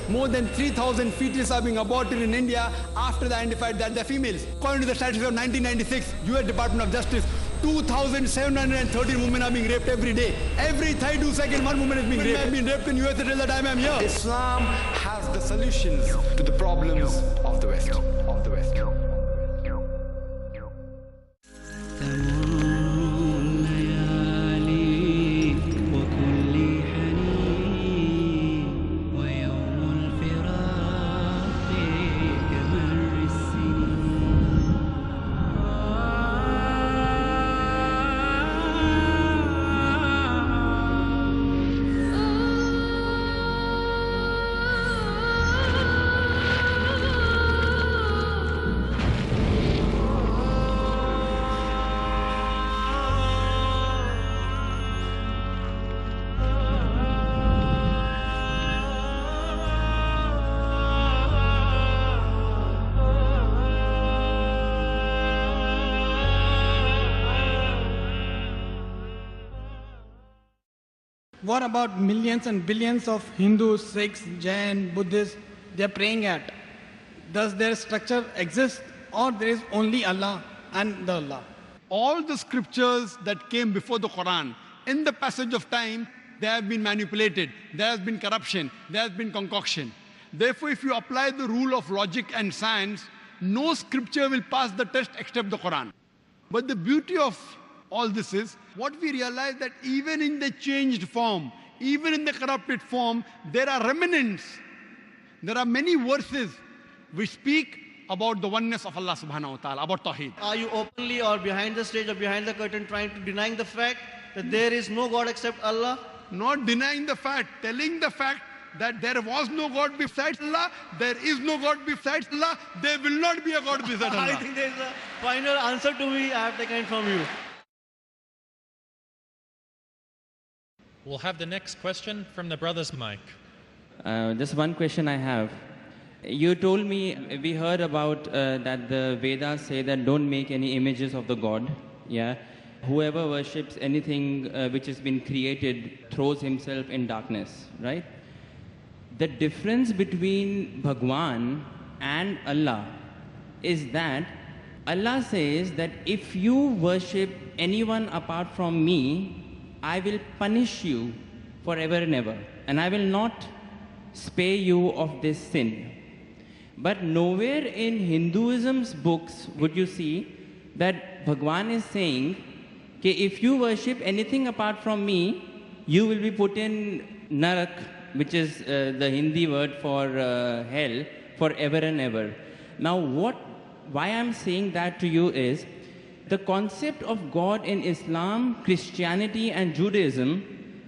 More than 3,000 fetuses are being aborted in India after they identified that they're females. According to the statistics of 1996, US Department of Justice, 2,713 women are being raped every day. Every 32 seconds, one woman is being raped. I've been raped in US till the time I'm here. Islam has the solutions to the problems of the West. What about millions and billions of Hindus, Sikhs, Jain, Buddhists they're praying at? Does their structure exist, or there is only Allah and the Allah? All the scriptures that came before the Quran, in the passage of time, they have been manipulated. There has been corruption. There has been concoction. Therefore, if you apply the rule of logic and science, no scripture will pass the test except the Quran. But the beauty of all this is, what we realize that even in the changed form, even in the corrupted form, there are remnants. There are many verses which speak about the oneness of Allah subhanahu wa ta'ala, about Tawheed. Are you openly or behind the stage or behind the curtain trying to denying the fact that there is no God except Allah? Not denying the fact, telling the fact that there was no God besides Allah, there is no God besides Allah, there will not be a God besides Allah. I think there is a final answer to me I have taken from you. We'll have the next question from the brother's mic. Just one question I have. You told me, we heard about that the Vedas say that don't make any images of the God. Yeah. Whoever worships anything which has been created throws himself in darkness, right? The difference between Bhagwan and Allah is that Allah says that if you worship anyone apart from me, I will punish you forever and ever, and I will not spare you of this sin. But nowhere in Hinduism's books would you see that Bhagwan is saying, okay, if you worship anything apart from me, you will be put in Narak, which is the Hindi word for hell, forever and ever. Now, why I'm saying that to you is, the concept of God in Islam, Christianity and Judaism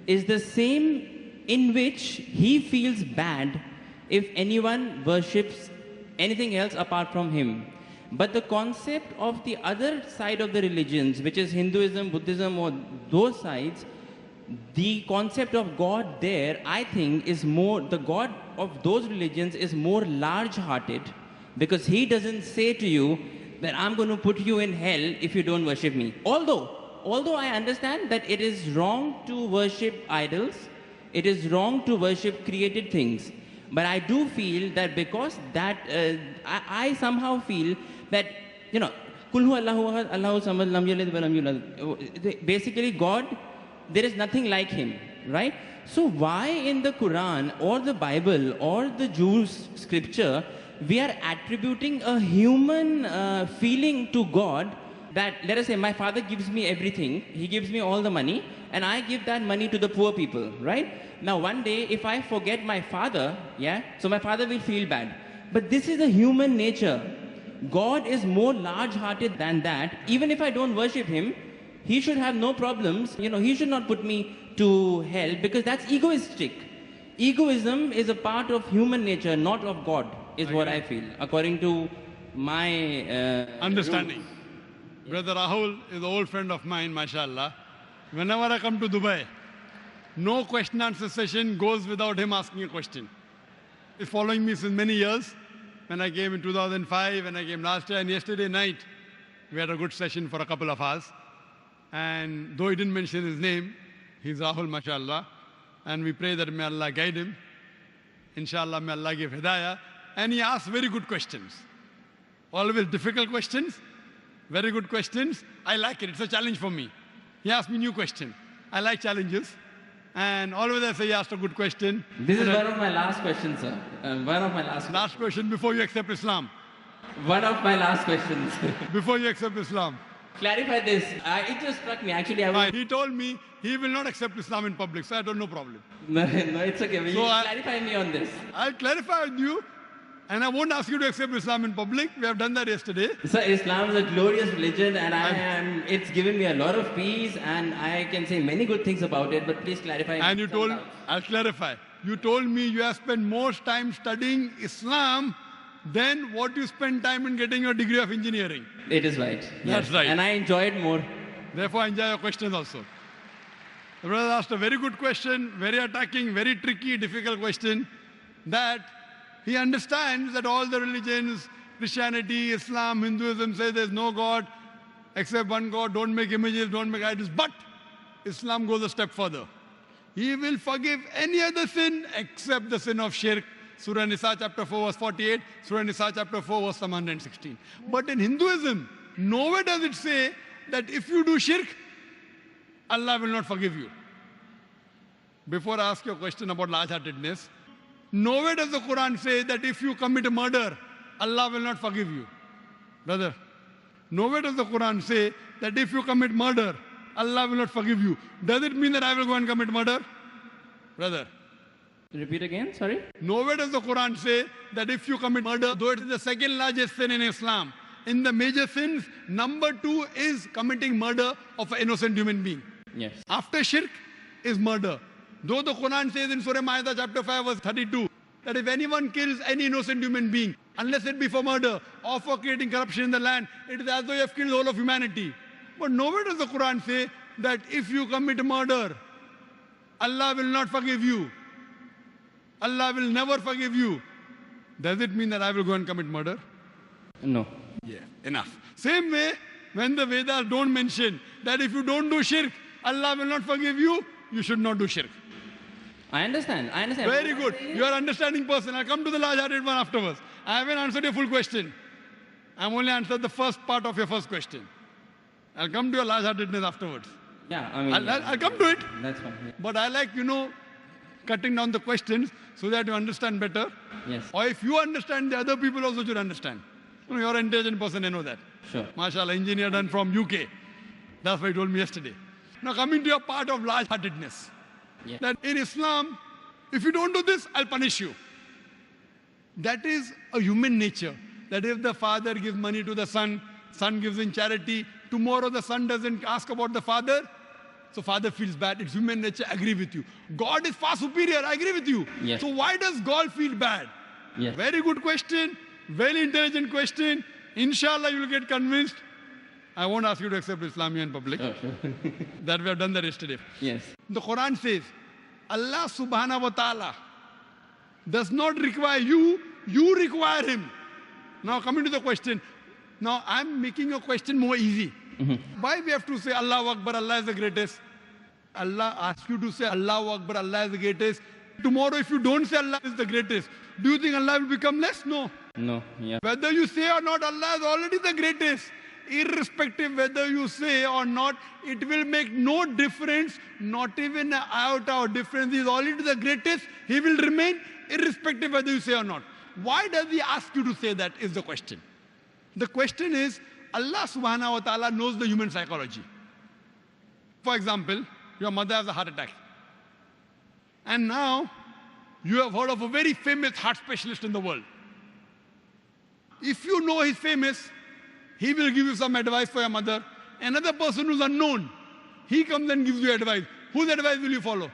is the same in which he feels bad if anyone worships anything else apart from him. But the concept of the other side of the religions, which is Hinduism, Buddhism, or those sides, the concept of God there, I think, is more, the God of those religions is more large-hearted, because he doesn't say to you that I'm going to put you in hell if you don't worship me. Although I understand that it is wrong to worship idols, it is wrong to worship created things. But I do feel that because that, I somehow feel that, you know, Kulhu Allahu Ahad, Allahu Samad, Lam Yalid wa Lam Yulad. Basically, God, there is nothing like him, right? So why in the Quran or the Bible or the Jews' scripture, we are attributing a human feeling to God that, let us say, my father gives me everything, he gives me all the money, and I give that money to the poor people, right? Now, one day, if I forget my father, yeah, so my father will feel bad. But this is a human nature. God is more large-hearted than that. Even if I don't worship him, he should have no problems. You know, he should not put me to hell, because that's egoistic. Egoism is a part of human nature, not of God, is what I feel, according to my understanding. Brother Rahul is an old friend of mine, mashallah. Whenever I come to Dubai, no question answer session goes without him asking a question. He's following me since many years. When I came in 2005, and I came last year, and yesterday night, we had a good session for a couple of hours. And though he didn't mention his name, he's Rahul, mashallah. And we pray that may Allah guide him. Inshallah, may Allah give hidayah. And he asked very good questions. Always difficult questions, very good questions. I like it. It's a challenge for me. He asked me new question. I like challenges. And always I say he asked a good question. This is one of my last questions, sir. One of my last Last question before you accept Islam. One of my last questions. Before you accept Islam. Clarify this. It just struck me. Actually, I was... He told me he will not accept Islam in public, so I don't no problem. No, it's okay. Will So you I- clarify me on this? I'll clarify with you, and I won't ask you to accept Islam in public. We have done that yesterday. Sir, Islam is a glorious religion and it's given me a lot of peace and I can say many good things about it, but please clarify. And you some told, doubts. I'll clarify. You told me you have spent more time studying Islam than what you spend time in getting your degree of engineering. It is right. That's yes. right. And I enjoyed more. Therefore, I enjoy your questions also. The brother asked a very good question, very attacking, very tricky, difficult question, that he understands that all the religions, Christianity, Islam, Hinduism, say there's no God except one God, don't make images, don't make idols. But Islam goes a step further. He will forgive any other sin except the sin of shirk. Surah Nisa chapter 4 verse 48, Surah Nisa chapter 4 verse 116. But in Hinduism, nowhere does it say that if you do shirk, Allah will not forgive you. Before I ask you a question about large-heartedness, nowhere does the Quran say that if you commit a murder, Allah will not forgive you. Brother, nowhere does the Quran say that if you commit murder, Allah will not forgive you. Does it mean that I will go and commit murder? Brother, Repeat again, sorry? nowhere does the Quran say that if you commit murder, though it is the second largest sin in Islam, in the major sins, number 2 is committing murder of an innocent human being. Yes. After shirk is murder. Though the Quran says in Surah Ma'idah chapter 5 verse 32 that if anyone kills any innocent human being, unless it be for murder or for creating corruption in the land, it is as though you have killed the whole of humanity. But nowhere does the Quran say that if you commit murder, Allah will not forgive you. Allah will never forgive you. Does it mean that I will go and commit murder? No. Yeah, enough. Same way, when the Vedas don't mention that if you don't do shirk, Allah will not forgive you, you should not do shirk. I understand. Very good. You are an understanding person. I'll come to the large-hearted one afterwards. I haven't answered your full question. I've only answered the first part of your first question. I'll come to your large-heartedness afterwards. Yeah, I mean... I'll come to it. That's fine. Yeah. But I like, cutting down the questions so that you understand better. Yes. Or if you understand, the other people also should understand. You're an intelligent person, I know that. Sure. MashaAllah, engineer done from UK. That's what he told me yesterday. Now coming to your part of large-heartedness. Yeah. That in Islam, if you don't do this, I'll punish you. That is a human nature. That if the father gives money to the son, son gives in charity, tomorrow the son doesn't ask about the father, so father feels bad. It's human nature, I agree with you. God is far superior, I agree with you. Yes. So why does God feel bad? Yes. Very good question, very intelligent question. Inshallah, you will get convinced. I won't ask you to accept Islam here in public. Oh, sure. That we have done that yesterday. Yes. The Quran says, Allah subhanahu wa ta'ala does not require you, you require him. Now coming to the question. Now I'm making your question more easy. Why we have to say Allahu Akbar, Allah is the greatest? Allah asks you to say Allahu Akbar, Allah is the greatest. Tomorrow if you don't say Allah is the greatest, do you think Allah will become less? No. No. Yeah. Whether you say or not, Allah is already the greatest. Irrespective whether you say or not, it will make no difference, not even an iota of difference. He is already the greatest. He will remain irrespective whether you say or not. Why does he ask you to say that is the question. The question is, Allah subhanahu wa ta'ala knows the human psychology. For example, your mother has a heart attack. And now, you have heard of a very famous heart specialist in the world. If you know he's famous, he will give you some advice for your mother. Another person who's unknown, he comes and gives you advice. Whose advice will you follow?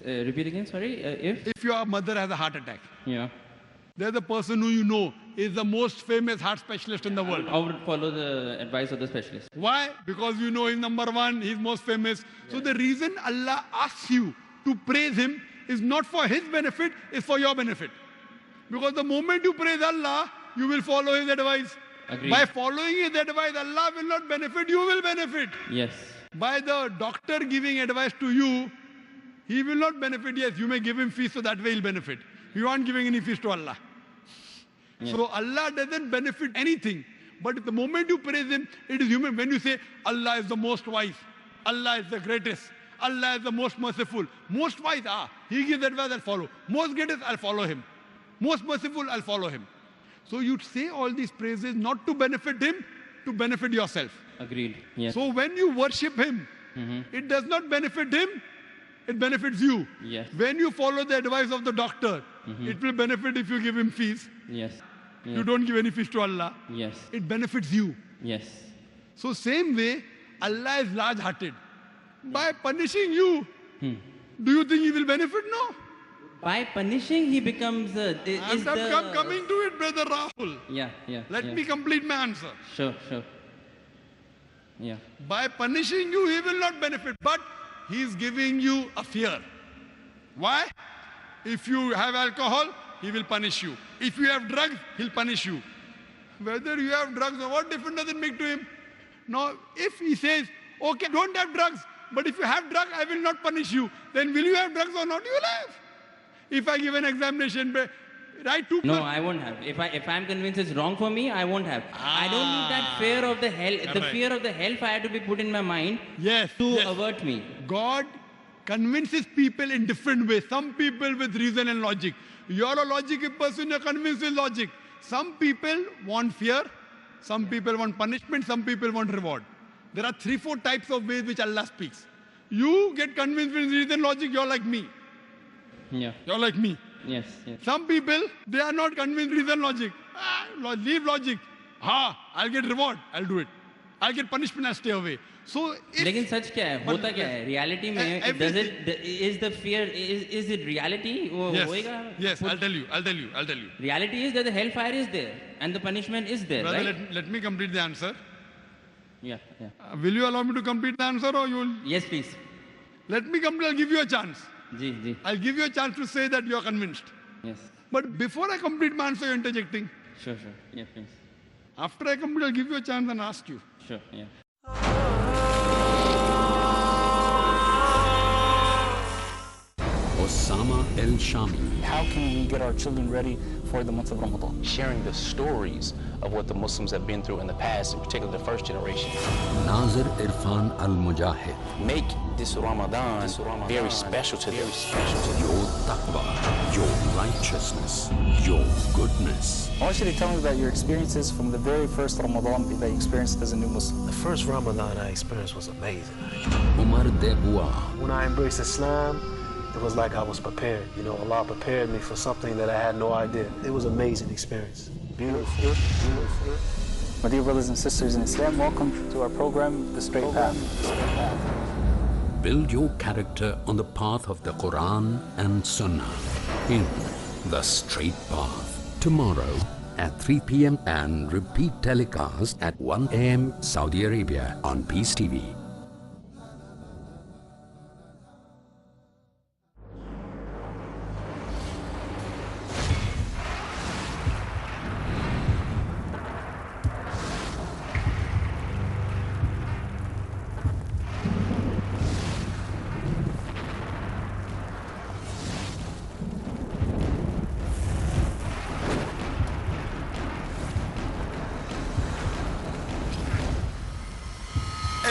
Repeat again, sorry. If your mother has a heart attack, Yeah. there's a person who you know is the most famous heart specialist in the world. I would follow the advice of the specialist. Why? Because you know he's number one, he's most famous. So the reason Allah asks you to praise him is not for his benefit, it's for your benefit. Because the moment you praise Allah, you will follow his advice. Agreed. By following his advice, Allah will not benefit, you will benefit. Yes. By the doctor giving advice to you, he will not benefit. Yes, you may give him fees so that way he'll benefit. You aren't giving any fees to Allah. Yeah. So Allah doesn't benefit anything. But the moment you praise Him, it is human. When you say, Allah is the most wise, Allah is the greatest, Allah is the most merciful, most wise, He gives advice, I'll follow. Most greatest, I'll follow Him. Most merciful, I'll follow Him. So you say all these praises not to benefit Him, to benefit yourself. Agreed. Yes. So when you worship Him, it does not benefit Him, it benefits you. Yes. When you follow the advice of the doctor, it will benefit if you give him fees. Yes. You don't give any fees to Allah. Yes. It benefits you. Yes. So same way, Allah is large-hearted. By punishing you, do you think He will benefit? No. By punishing, he becomes I'm coming to it, brother Rahul. Yeah. Let yeah. me complete my answer. Sure. Yeah. By punishing you, He will not benefit. But He is giving you a fear. Why? If you have alcohol, He will punish you. If you have drugs, He'll punish you. Whether you have drugs or what difference does it make to Him? Now, if He says, okay, don't have drugs, but if you have drugs, I will not punish you, then will you have drugs or not? You will have. If I give an examination, right? No, I won't have. If I'm convinced it's wrong for me, I won't have. I don't need that fear of the hell. The Right. fear of the hellfire to be put in my mind to avert me. God convinces people in different ways. Some people with reason and logic. You're a logical person, you're convinced with logic. Some people want fear, some people want punishment, some people want reward. There are 3-4 types of ways which Allah speaks. You get convinced with reason and logic, you're like me. Yeah. You're like me. Yes. Some people, they are not convinced with reason logic. Leave logic. I'll get reward, I'll do it. I'll get punishment, I'll stay away. So if, लेकिन सच क्या है होता क्या है reality में is the fear is it reality वो होएगा yes, I'll tell you. Reality is that the hellfire is there and the punishment is there, Brother, right? let me complete the answer. Yeah. Will you allow me to complete the answer or you will? Yes, please. Let me complete, I'll give you a chance. Ji. I'll give you a chance to say that you are convinced. Yes. But before I complete my answer, you're interjecting. Sure. Yeah, please. After I complete, I'll give you a chance and ask you. Sure. Yeah. Osama El Shami. How can we get our children ready for the month of Ramadan? Sharing the stories of what the Muslims have been through in the past, in particular the first generation. Nazir Irfan Al Mujahid. Make this Ramadan very special to them. Your taqwa, your righteousness, your goodness. I want you to tell me about your experiences from the very first Ramadan that you experienced as a new Muslim. The first Ramadan I experienced was amazing. Umar Debua. When I embraced Islam, it was like I was prepared. You know, Allah prepared me for something that I had no idea. It was an amazing experience. Beautiful. My dear brothers and sisters in Islam, welcome to our program, The Straight Path. Build your character on the path of the Quran and Sunnah in The Straight Path. Tomorrow at 3 p.m. and repeat telecast at 1 a.m. Saudi Arabia on Peace TV.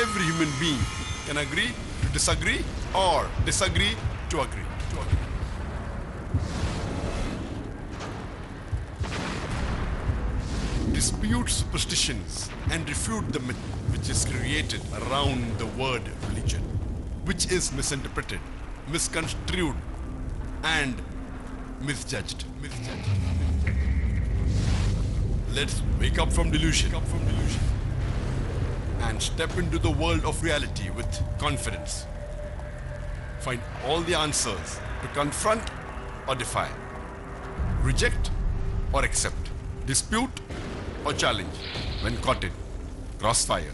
Every human being can agree to disagree or disagree to agree. Dispute superstitions and refute the myth which is created around the word religion, which is misinterpreted, misconstrued, and misjudged. Let's wake up from delusion. And step into the world of reality with confidence. Find all the answers to confront or defy, reject or accept, dispute or challenge when caught in crossfire.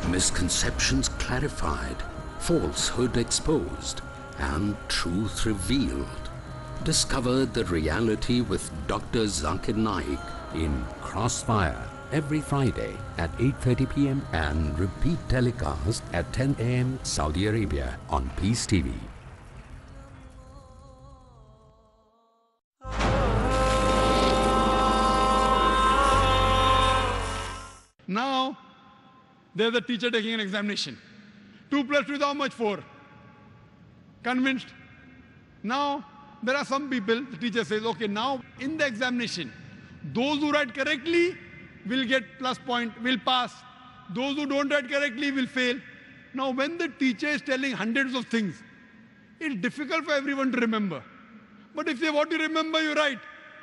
Misconceptions clarified, falsehood exposed, and truth revealed. Discover the reality with Dr. Zakir Naik in Crossfire every Friday at 8:30 p.m. and repeat telecast at 10 a.m. Saudi Arabia on Peace TV. Now, there's a teacher taking an examination. 2 plus 2 is how much? 4. Convinced? Now, there are some people, the teacher says, okay, now in the examination, those who write correctly will get plus point, will pass. Those who don't write correctly will fail. Now, when the teacher is telling hundreds of things, it's difficult for everyone to remember. But if you want to remember, you write.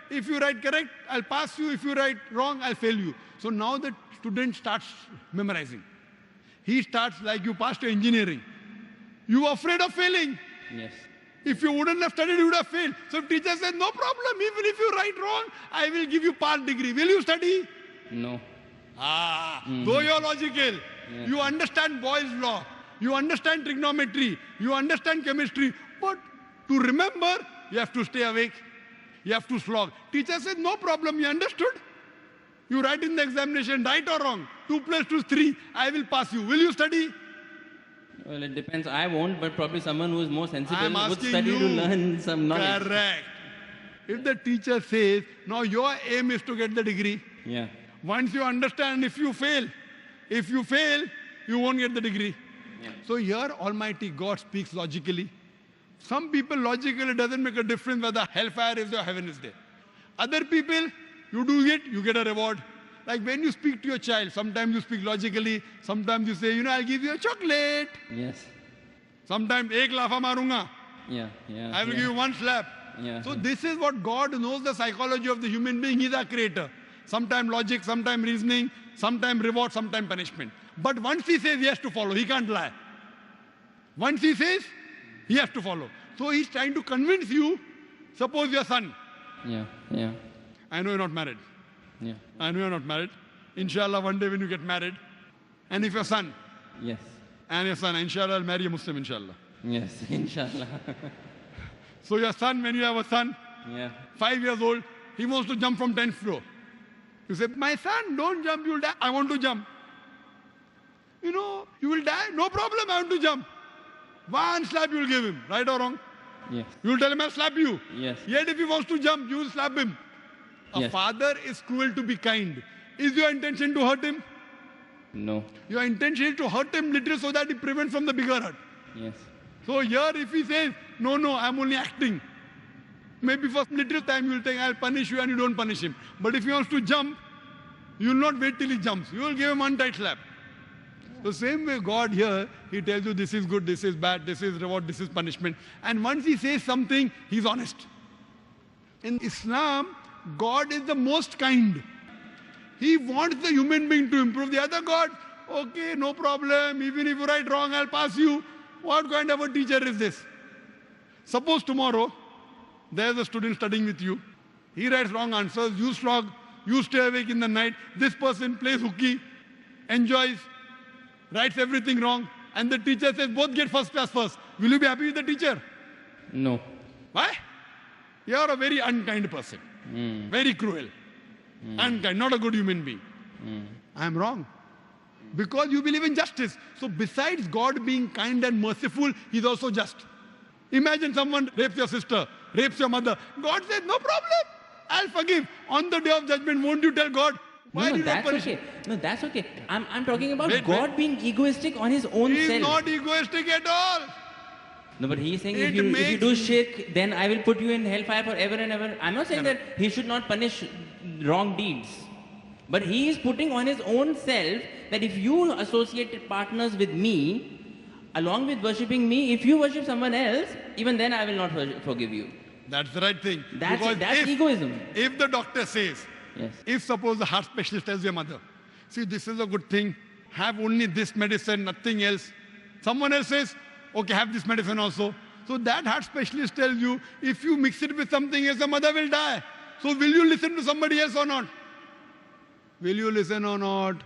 If you write correct, I'll pass you. If you write wrong, I'll fail you. So now the student starts memorizing. He starts like you passed your engineering. You are afraid of failing. Yes. If you wouldn't have studied, you would have failed. So teacher says, no problem. Even if you write wrong, I will give you part degree. Will you study? No. Though you're logical, Yes. you understand Boyle's law, you understand trigonometry, you understand chemistry, but to remember, you have to stay awake, you have to slog. Teacher says, no problem, you understood? You write in the examination, right or wrong, 2 plus 2 is 3, I will pass you. Will you study? Well, it depends. I won't, but probably someone who is more sensible I'm would asking study you. to learn some knowledge. Correct. If the teacher says, now your aim is to get the degree, Yeah. once you understand, if you fail, you won't get the degree. Yeah. So here Almighty God speaks logically. Some people logically it doesn't make a difference whether hellfire is there or heaven is there. Other people, you do it, you get a reward. Like when you speak to your child, sometimes you speak logically, sometimes you say, I'll give you a chocolate. Yes. Sometimes, ek lafa marunga. Yeah. Yeah. I will yeah. give you one slap. Yeah. So this is what God knows, the psychology of the human being. He's our creator. Sometimes logic, sometimes reasoning, sometimes reward, sometimes punishment. But once he says he has to follow, he can't lie. Once he says, he has to follow. So he's trying to convince you, suppose your son. Yeah. Yeah. I know you're not married. Yeah. I know you're not married. Inshallah, one day when you get married, and if your son, Yes. and your son, inshallah, I'll marry a Muslim, inshallah. Yes. Inshallah. So your son, when you have a son, Yeah. 5 years old, he wants to jump from 10th floor. You say, my son, don't jump, you'll die. I want to jump. You will die. No problem, I want to jump. One slap you will give him, right or wrong? Yes. You will tell him, I'll slap you. Yes. Yet if he wants to jump, you will slap him. A Yes. father is cruel to be kind. Is your intention to hurt him? No. Your intention is to hurt him little so that he prevents from the bigger hurt. Yes. So here if he says, no, I'm only acting. Maybe for little time you will think, I'll punish you and you don't punish him. But if he wants to jump, you will not wait till he jumps. You will give him one tight slap. The same way God here, he tells you this is good, this is bad, this is reward, this is punishment. And once he says something, he's honest. In Islam, God is the most kind. He wants the human being to improve. The other God, okay, no problem. Even if you write wrong, I'll pass you. What kind of a teacher is this? Suppose tomorrow, there's a student studying with you. He writes wrong answers. You slog. You stay awake in the night. This person plays hooky, enjoys, writes everything wrong. And the teacher says, both get first class first. Will you be happy with the teacher? No. Why? You are a very unkind person. Very cruel. Unkind, not a good human being. I am wrong. Because you believe in justice. So besides God being kind and merciful, he's also just. Imagine someone rapes your sister, rapes your mother. God says, no problem. I'll forgive. On the day of judgment, won't you tell God? Why No, did you not that's punish okay. him? No, that's okay. I'm talking about Wait, God wait. being egoistic on his own He's self. not egoistic at all. No, but he's saying It if you makes- do shirk, then I will put you in hellfire forever and ever. I'm not saying that he should not punish wrong deeds. But he is putting on his own self that if you associate partners with me, along with worshipping me, if you worship someone else, even then I will not forgive you. That's the right thing. That's Because egoism. If the doctor says, Yes. if suppose the heart specialist tells your mother, see, this is a good thing, have only this medicine, nothing else. Someone else says, okay, have this medicine also. So that heart specialist tells you, if you mix it with something else, the mother will die. So will you listen to somebody else or not? Will you listen or not?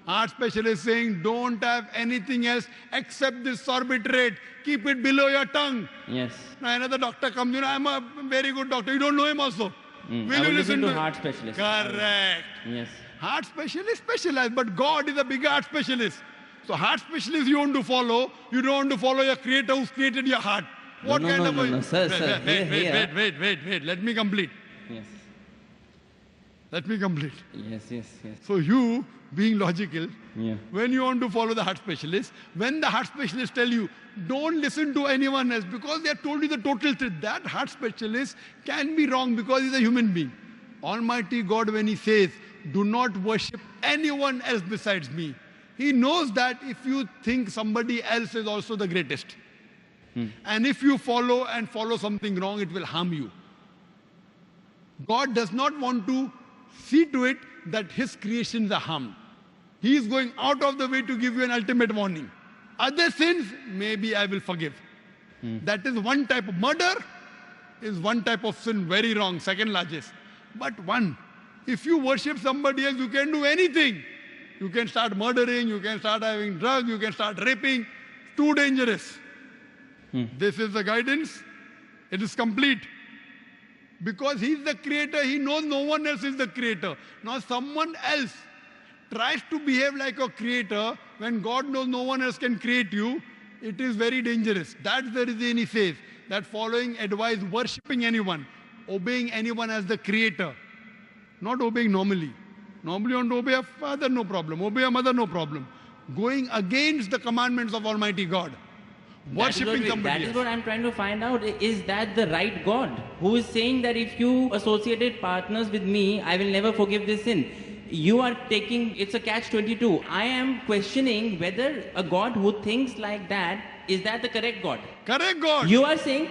Heart specialist saying, don't have anything else except this sorbitrate. Keep it below your tongue. Yes. Now another doctor comes, I'm a very good doctor. You don't know him also. I will listen to heart specialist. Correct. Yes. Heart specialist specialized, but God is a bigger heart specialist. So heart specialist you want to follow. You don't want to follow your creator who's created your heart. What No, kind no, of no, a... no, sir, sir. Wait, Here. wait. Let me complete. Yes. Let me complete. Yes, yes, yes. So you, being logical, Yeah. when you want to follow the heart specialist, when the heart specialist tell you, don't listen to anyone else because they have told you the total truth, that heart specialist can be wrong because he's a human being. Almighty God, when he says, do not worship anyone else besides me, he knows that if you think somebody else is also the greatest, and if you follow something wrong, it will harm you. God does not want to see to it that his creations are harmed. He is going out of the way to give you an ultimate warning. Other sins, maybe I will forgive. That is one type of murder, is one type of sin, very wrong, second largest. But one, if you worship somebody else, you can do anything. You can start murdering, you can start having drugs, you can start raping. Too dangerous. This is the guidance. It is complete. Because he's the creator, he knows no one else is the creator. Now someone else tries to behave like a creator when God knows no one else can create you, it is very dangerous. That's the reason he says that following advice, worshipping anyone, obeying anyone as the creator, not obeying normally. Normally you want to obey a father, no problem. Obey a mother, no problem. Going against the commandments of Almighty God. Worshipping somebody That else. is what I'm trying to find out. Is that the right God who is saying that if you associated partners with me, I will never forgive this sin? You are taking, it's a catch-22. I am questioning whether a God who thinks like that, is that the correct God? Correct God. You are saying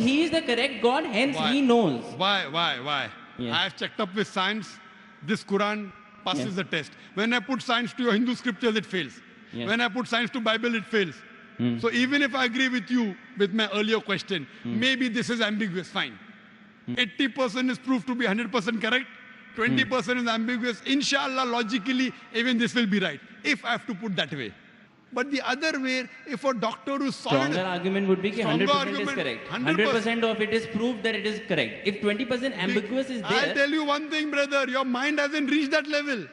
he is the correct God, hence Why? he knows. Why? Yes. I have checked up with science. This Quran passes Yes. the test. When I put science to your Hindu scriptures, it fails. Yes. When I put science to Bible, it fails. So even if I agree with you with my earlier question, maybe this is ambiguous, fine. 80% is proved to be 100% correct. 20% is ambiguous. Inshallah, logically, even this will be right, if I have to put that way. But the other way, if a doctor who's solid... Stronger argument would be that 100% is argument, correct. 100%. 100% of it is proved that it is correct. If 20% ambiguous is I'll there... tell you one thing, brother. Your mind hasn't reached that level.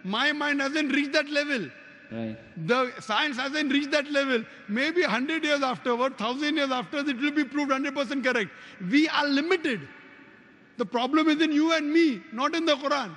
My mind hasn't reached that level. Right. The science hasn't reached that level. Maybe 100 years afterward, 1,000 years after, it will be proved 100% correct. We are limited. The problem is in you and me, not in the Quran.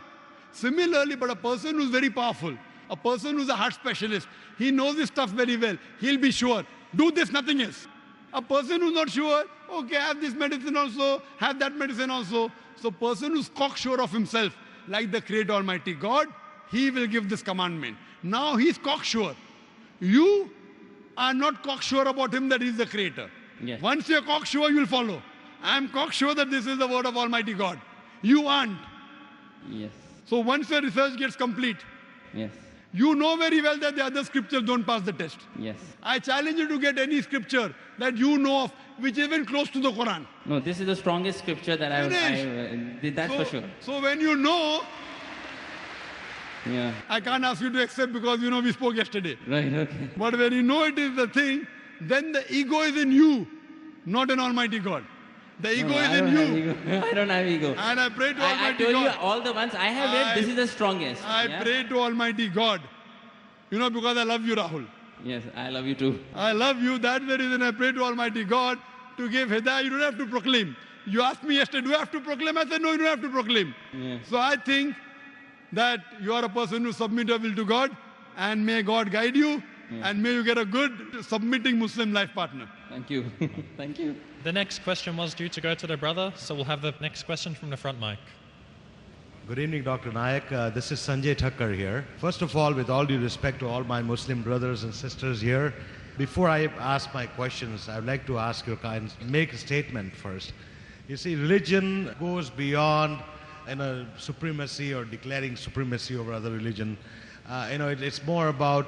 Similarly, but a person who's very powerful, a person who's a heart specialist, he knows this stuff very well. He'll be sure. Do this, nothing else. A person who's not sure, okay, have this medicine also, have that medicine also. So person who's cocksure of himself, like the Creator Almighty God, he will give this commandment. Now he's cocksure. You are not cocksure about him that he's the creator. Yes. Once you're cocksure, you'll follow. I'm cocksure that this is the word of Almighty God. You aren't. Yes. So once the research gets complete, Yes. you know very well that the other scriptures don't pass the test. Yes. I challenge you to get any scripture that you know of which is even close to the Quran. No, this is the strongest scripture that that's so, for sure. So when you know, Yeah. I can't ask you to accept because you know we spoke yesterday. Right, okay. But when you know it is the thing, then the ego is in you, not in Almighty God. The ego No, is I in don't you. have ego. I don't have ego. And I pray to I Almighty told you God. all the ones I have read, this is the strongest. I Yeah? pray to Almighty God. You know, because I love you, Rahul. Yes, I love you too. I love you. That's the reason I pray to Almighty God to give hidayah. You don't have to proclaim. You asked me yesterday, do I have to proclaim? I said, no, you don't have to proclaim. Yeah. So I think that you are a person who submit your will to God, and may God guide you, and may you get a good submitting Muslim life partner. Thank you. Thank you. The next question was due to go to the brother, so we'll have the next question from the front mic. Good evening, Dr. Nayak. This is Sanjay Thakkar here. First of all, with all due respect to all my Muslim brothers and sisters here, before I ask my questions, I'd like to ask your kind, make a statement first. You see, religion goes beyond supremacy or declaring supremacy over other religion. It's more about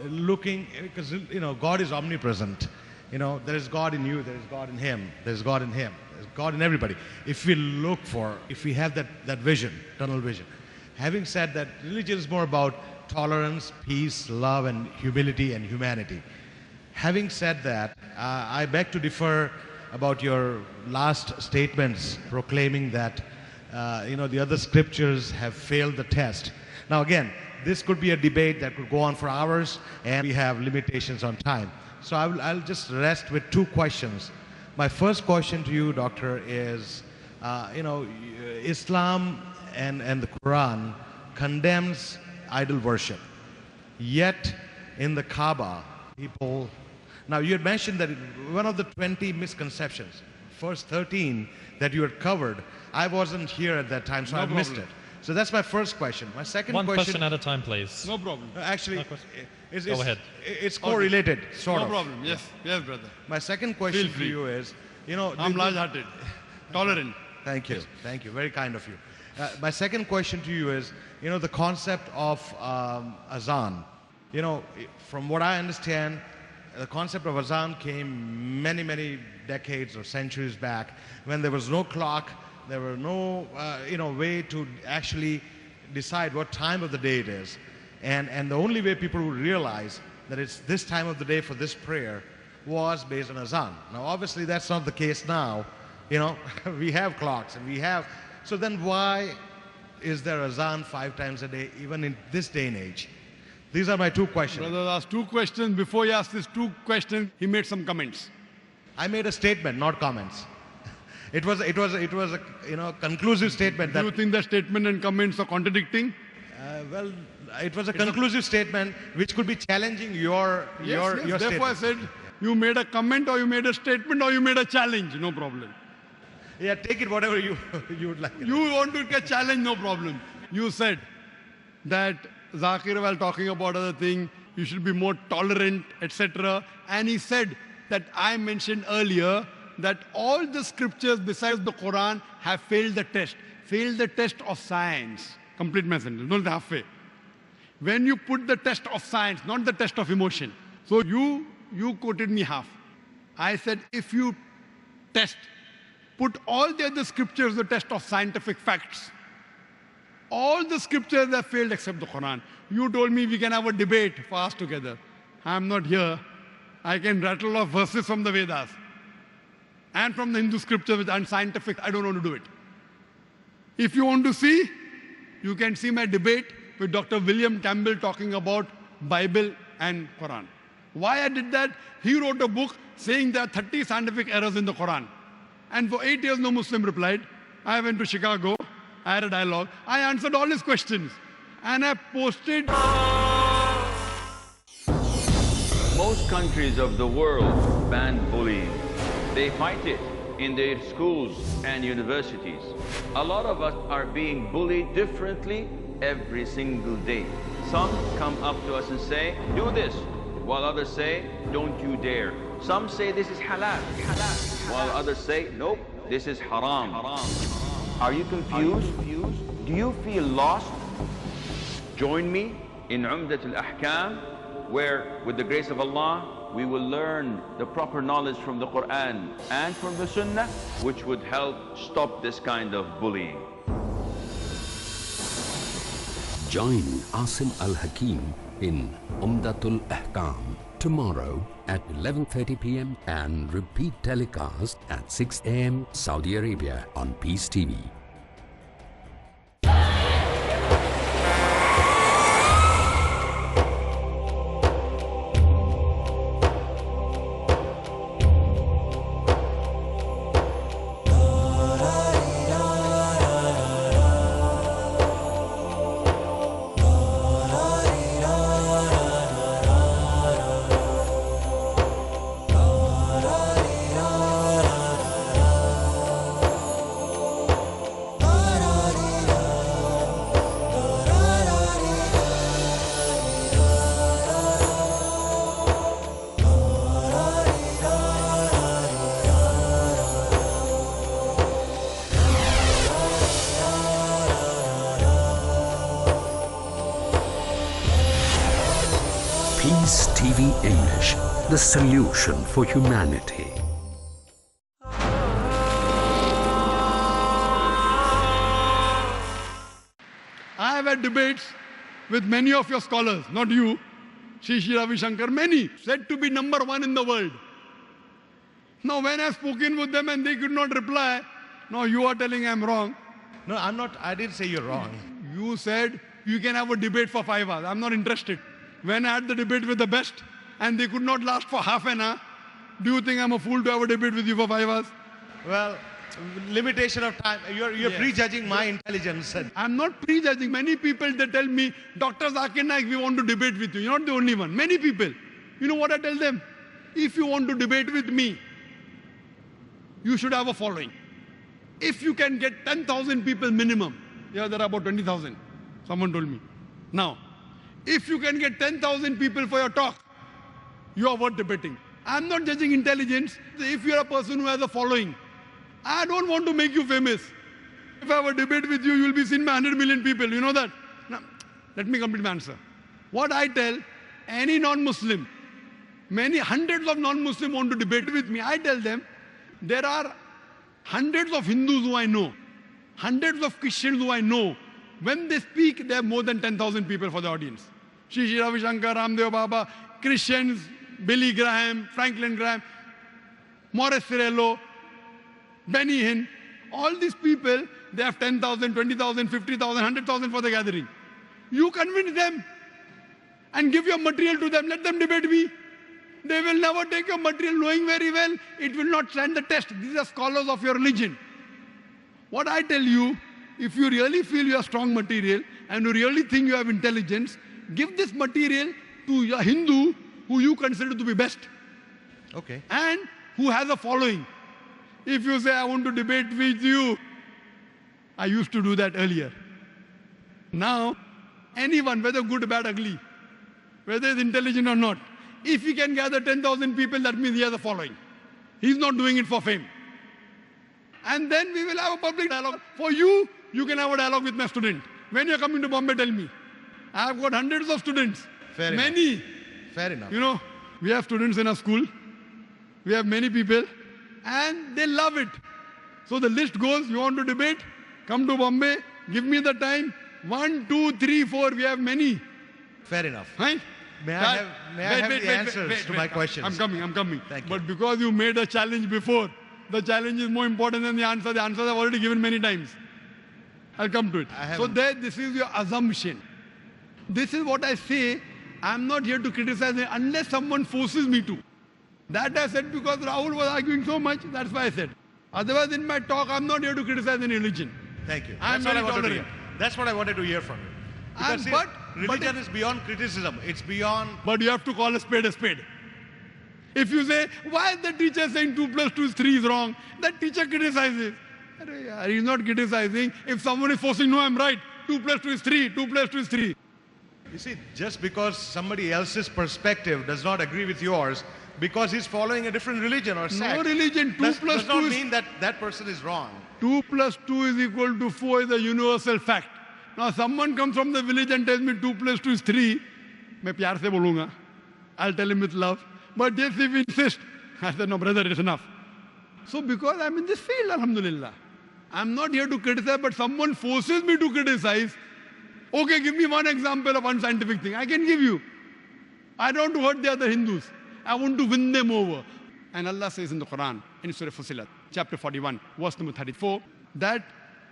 looking, because God is omnipresent. There is God in you, there is God in him, there is God in him, there is God in everybody. If we have that vision, tunnel vision. Having said that, religion is more about tolerance, peace, love, and humility and humanity. Having said that, I beg to differ about your last statements proclaiming that the other scriptures have failed the test. Now again, this could be a debate that could go on for hours, and we have limitations on time. So I'll just rest with two questions. My first question to you, Doctor, is, Islam and the Quran condemns idol worship. Yet in the Kaaba, people... Now you had mentioned that one of the 20 misconceptions, first 13 that you had covered, I wasn't here at that time, so I missed it. So that's my first question. My second One question at a time, please. No problem. Actually, Go ahead. It's correlated, sort of. No problem. Yes, yes, brother. My second question to you is, I'm large-hearted, tolerant. Thank you. Thank you. Very kind of you. My second question to you is, the concept of azan. From what I understand, the concept of azan came many, many decades or centuries back when there was no clock, there were no, way to actually decide what time of the day it is. And the only way people would realize that it's this time of the day for this prayer was based on azan. Now, obviously, that's not the case now. We have clocks and we have... So then why is there azan 5 times a day, even in this day and age? These are my two questions. Brother asked 2 questions. Before he asked these 2 questions, he made some comments. I made a statement, not comments. It was a conclusive statement. Do you think the statement and comments are contradicting? Well, it was a conclusive statement which could be challenging your Therefore, statement. I said you made a comment or you made a statement or you made a challenge. No problem. Yeah, take it whatever you would like. You want to get challenged, no problem. You said that Zakir, while talking about other thing, you should be more tolerant, etc. And he said that I mentioned earlier that all the scriptures besides the Quran have failed the test of science. Complete my sentence, not halfway. When you put the test of science, not the test of emotion. So you quoted me half. I said if you put all the other scriptures the test of scientific facts, all the scriptures have failed except the Quran. You told me we can have a debate for us together. I'm not here. I can rattle off verses from the Vedas and from the Hindu scripture which are unscientific. I don't want to do it. If you want to see, you can see my debate with Dr. William Campbell talking about Bible and Quran. Why I did that? He wrote a book saying there are 30 scientific errors in the Quran. And for 8 years, no Muslim replied. I went to Chicago. I had a dialogue. I answered all his questions. And I posted. Most countries of the world ban bullying. They fight it in their schools and universities. A lot of us are being bullied differently every single day. Some come up to us and say, do this, while others say, don't you dare. Some say this is halal, while others say, nope, this is haram. Are you confused? Do you feel lost? Join me in Umdat al-Ahkam, where, with the grace of Allah, we will learn the proper knowledge from the Quran and from the Sunnah, which would help stop this kind of bullying. Join Asim Al-Hakim in Umdatul Ahkam tomorrow at 11:30 p.m. and repeat telecast at 6 a.m. Saudi Arabia on Peace TV. Peace TV English, the solution for humanity. I have had debates with many of your scholars, not you, Sri Ravi Shankar, many, said to be number 1 in the world. Now when I've spoken with them and they could not reply, now you are telling I'm wrong. No, I'm not, I didn't say you're wrong. You said you can have a debate for 5 hours. I'm not interested. When I had the debate with the best and they could not last for half an hour, do you think I'm a fool to have a debate with you for 5 hours? Well, limitation of time. You're Yes. prejudging my intelligence. I'm not prejudging. Many people, they tell me, Dr. Zakir Naik, we want to debate with you. You're not the only one. Many people. You know what I tell them? If you want to debate with me, you should have a following. If you can get 10,000 people minimum, yeah, there are about 20,000, someone told me. Now, if you can get 10,000 people for your talk, you are worth debating. I'm not judging intelligence. If you're a person who has a following, I don't want to make you famous. If I have a debate with you, you'll be seen by 100 million people. You know that? Now, let me complete my answer. What I tell any non-Muslim, many hundreds of non-Muslim want to debate with me, I tell them, there are hundreds of Hindus who I know, hundreds of Christians who I know. When they speak, they have more than 10,000 people for the audience. Shri Shri Ravi Shankar, Ramdev Baba, Christians, Billy Graham, Franklin Graham, Morris Cerullo, Benny Hinn, all these people, they have 10,000, 20,000, 50,000, 100,000 for the gathering. You convince them and give your material to them, let them debate me. They will never take your material knowing very well it will not stand the test. These are scholars of your religion. What I tell you, if you really feel you have strong material and you really think you have intelligence, give this material to a Hindu who you consider to be best. Okay. And who has a following. If you say, I want to debate with you, I used to do that earlier. Now, anyone, whether good, bad, ugly, whether he's intelligent or not, if he can gather 10,000 people, that means he has a following. He's not doing it for fame. And then we will have a public dialogue. For you, you can have a dialogue with my student. When you're coming to Bombay, tell me. I have got hundreds of students. Fair enough. Many. Fair enough. You know, we have students in our school. We have many people. And they love it. So the list goes, you want to debate? Come to Bombay, give me the time. 1, 2, 3, 4, we have many. Fair enough. Right? May I have the answers to my questions? I'm coming. Thank you. But because you made a challenge before, the challenge is more important than the answer. The answers I've already given many times. I'll come to it. So there, this is your assumption. This is what I say. I'm not here to criticize it unless someone forces me to. That I said because Rahul was arguing so much, that's why I said. Otherwise, in my talk, I'm not here to criticize any religion. Thank you. I'm That's what I very wanted to tolerant. hear. That's what I wanted to hear from you. Because see, religion is beyond criticism. It's beyond... But you have to call a spade a spade. If you say, why is the teacher saying 2 plus 2 is 3 is wrong? That teacher criticizes. He's not criticizing. If someone is forcing, no, I'm right. 2 plus 2 is 3. 2 plus 2 is 3. You see, just because somebody else's perspective does not agree with yours, because he's following a different religion or sect. No religion. 2 plus 2 does not is... mean that that person is wrong. 2 plus 2 is equal to 4 is a universal fact. Now someone comes from the village and tells me 2 plus 2 is 3. मैं प्यार से बोलूँगा. I'll tell him with love. But yes, if he insists, I said, no, brother, it's enough. So because I'm in this field, alhamdulillah, I'm not here to criticize, but someone forces me to criticize. Okay, give me one example of unscientific thing. I can give you. I don't want to hurt the other Hindus. I want to win them over. And Allah says in the Quran, in Surah Fussilat, chapter 41, verse number 34, that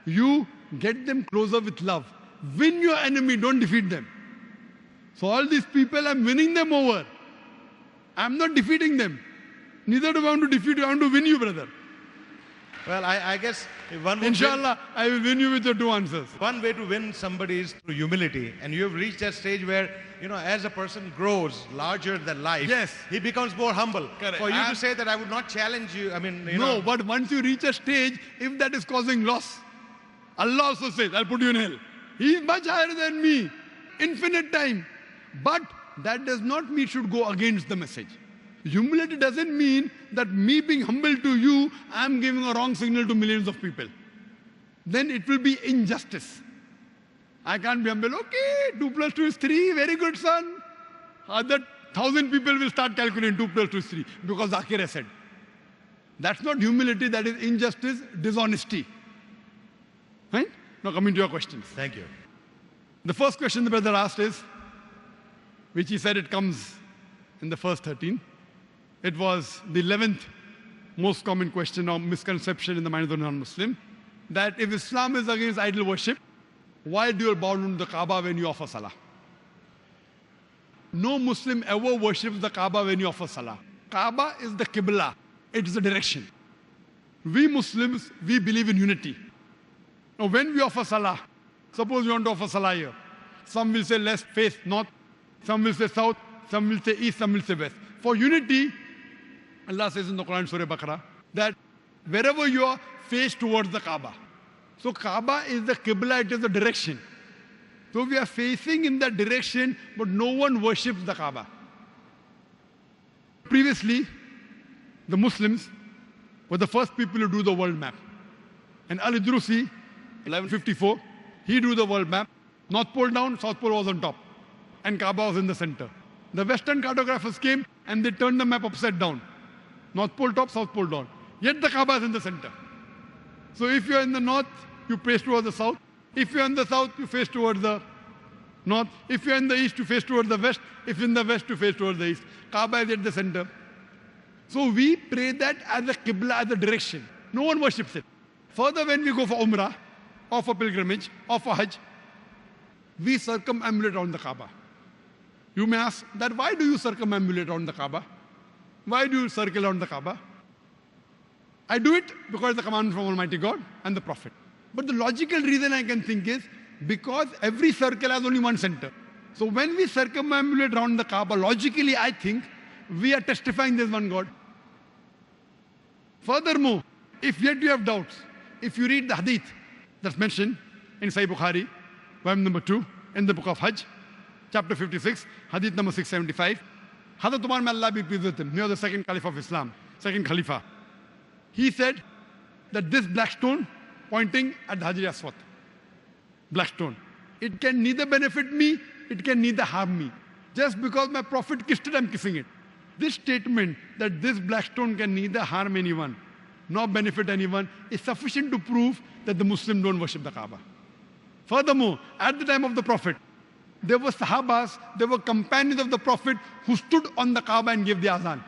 you get them closer with love. Win your enemy, don't defeat them. So all these people, I'm winning them over. I'm not defeating them. Neither do I want to defeat you, I want to win you, brother. Well, I guess one would Inshallah, I will win you with your 2 answers. One way to win somebody is through humility. And you have reached that stage where, you know, as a person grows larger than life, yes, he becomes more humble. Correct. For you to say that I would not challenge you, I mean, you no, know. but once you reach a stage, if that is causing loss, Allah also says, I'll put you in hell. He is much higher than me. Infinite time. But that does not mean should go against the message. Humility doesn't mean that me being humble to you, I'm giving a wrong signal to millions of people. Then it will be injustice. I can't be humble. Okay, 2 plus 2 is 3. Very good, son. Other 1,000 people will start calculating 2 plus 2 is 3 because Zakir has said. That's not humility. That is injustice, dishonesty. Right? Now coming to your questions. Thank you. The first question the brother asked is, which he said it comes in the first 13. It was the 11th most common question or misconception in the mind of the non-Muslim, that if Islam is against idol worship, why do you bow down to the Kaaba when you offer salah? No Muslim ever worships the Kaaba when you offer salah. Kaaba is the Qibla. It is the direction. We Muslims, we believe in unity. Now when we offer salah, suppose we want to offer salah here. Some will say let's face north, some will say south, some will say east, some will say west. For unity, Allah says in the Quran, Surah Baqarah, that wherever you are, face towards the Kaaba. So Kaaba is the Qibla, it is the direction. So we are facing in that direction, but no one worships the Kaaba. Previously, the Muslims were the first people to do the world map. And Al-Idrusi, 1154, he drew the world map. North Pole down, South Pole was on top. And Kaaba was in the center. The Western cartographers came and they turned the map upside down. North Pole top, South Pole down. Yet the Kaaba is in the center. So if you are in the north, you face towards the south. If you are in the south, you face towards the north. If you are in the east, you face towards the west. If in the west, you face towards the east. Kaaba is at the center. So we pray that as a Qibla, as a direction. No one worships it. Further, when we go for Umrah, or for pilgrimage, or for Hajj, we circumambulate around the Kaaba. You may ask that why do you circumambulate around the Kaaba? Why do you circle around the Kaaba? I do it because it's the commandment from Almighty God and the Prophet. But the logical reason I can think is because every circle has only one center. So when we circumambulate around the Kaaba, logically I think we are testifying there's one God. Furthermore, if yet you have doubts, if you read the hadith that's mentioned in Sahih Bukhari, volume number 2, in the book of Hajj, chapter 56, hadith number 675, Hazrat Umar, may Allah be pleased with him, he was the second Caliph of Islam, second Khalifa. He said that this black stone pointing at the Hajar Aswad, black stone, it can neither benefit me, it can neither harm me. Just because my Prophet kissed it, I'm kissing it. This statement that this black stone can neither harm anyone nor benefit anyone is sufficient to prove that the Muslims don't worship the Kaaba. Furthermore, at the time of the Prophet, there were Sahabas, there were companions of the Prophet who stood on the Kaaba and gave the azan.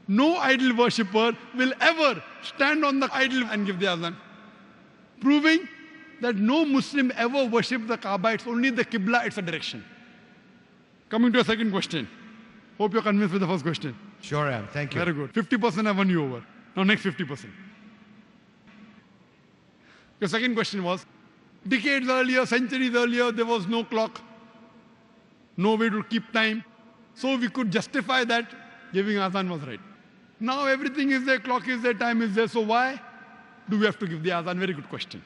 No idol worshipper will ever stand on the idol and give the azan. Proving that no Muslim ever worships the Kaaba, it's only the Qibla, it's a direction. Coming to a second question. Hope you're convinced with the first question. Sure I am, thank you. Very good. 50% I won you over. Now next 50%. Your second question was, decades earlier, centuries earlier, there was no clock, no way to keep time. So we could justify that giving azan was right. Now everything is there, clock is there, time is there. So why do we have to give the azan? Very good question.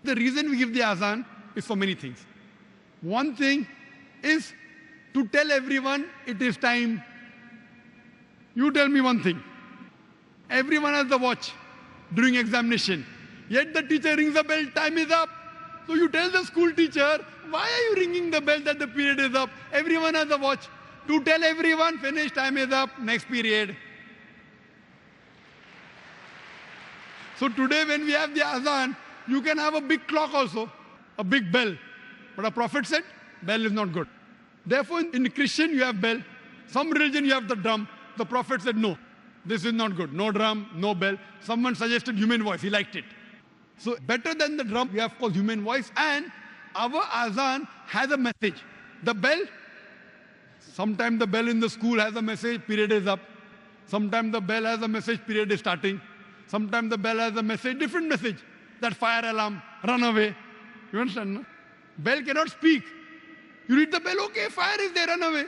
The reason we give the azan is for many things. One thing is to tell everyone it is time. You tell me one thing. Everyone has the watch during examination. Yet the teacher rings the bell, time is up. So you tell the school teacher, why are you ringing the bell that the period is up? Everyone has a watch. To tell everyone, finish, time is up, next period. So today when we have the azan, you can have a big clock also, a big bell. But a prophet said, bell is not good. Therefore in Christian you have bell. Some religion you have the drum. The prophet said, no, this is not good. No drum, no bell. Someone suggested human voice, he liked it. So better than the drum, we have called human voice, and our azan has a message. The bell, sometimes the bell in the school has a message, period is up. Sometimes the bell has a message, period is starting. Sometimes the bell has a message, different message. That fire alarm, run away. You understand, no? Bell cannot speak. You read the bell, okay, fire is there, run away.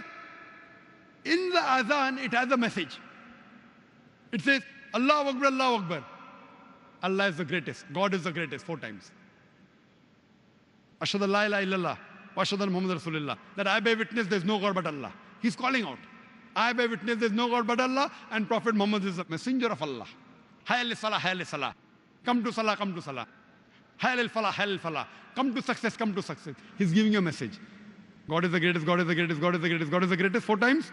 In the azan, it has a message. It says, Allahu Akbar, Allahu Akbar. Allah is the greatest. God is the greatest, 4 times. Ashhadu an la ilaha illallah wa ashhadu anna Muhammadan Rasulullah. That I bear witness there's no God but Allah. He's calling out. I bear witness there's no God but Allah, and Prophet Muhammad is the messenger of Allah. Hayya salah, hayya salah. Come to salah, come to salah. Hayya falah, hayya falah. Come to success, come to success. He's giving you a message. God is the greatest, God is the greatest, God is the greatest, God is the greatest, 4 times.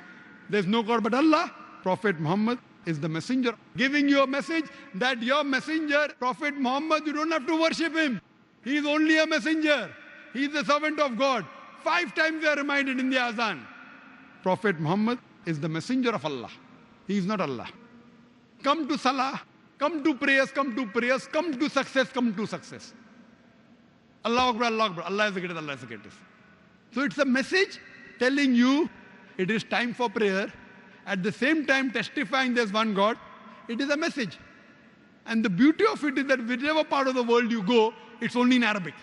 There's no God but Allah. Prophet Muhammad is the messenger, giving you a message that your messenger, Prophet Muhammad, you don't have to worship him. He is only a messenger. He is the servant of God. 5 times we are reminded in the azan. Prophet Muhammad is the messenger of Allah. He is not Allah. Come to salah, come to prayers, come to prayers, come to success, come to success. Allah Akbar, Allah Akbar. Allah is the greatest, Allah is the greatest. So it's a message telling you it is time for prayer. At the same time testifying there's one God. It is a message. And the beauty of it is that whichever part of the world you go, it's only in Arabic.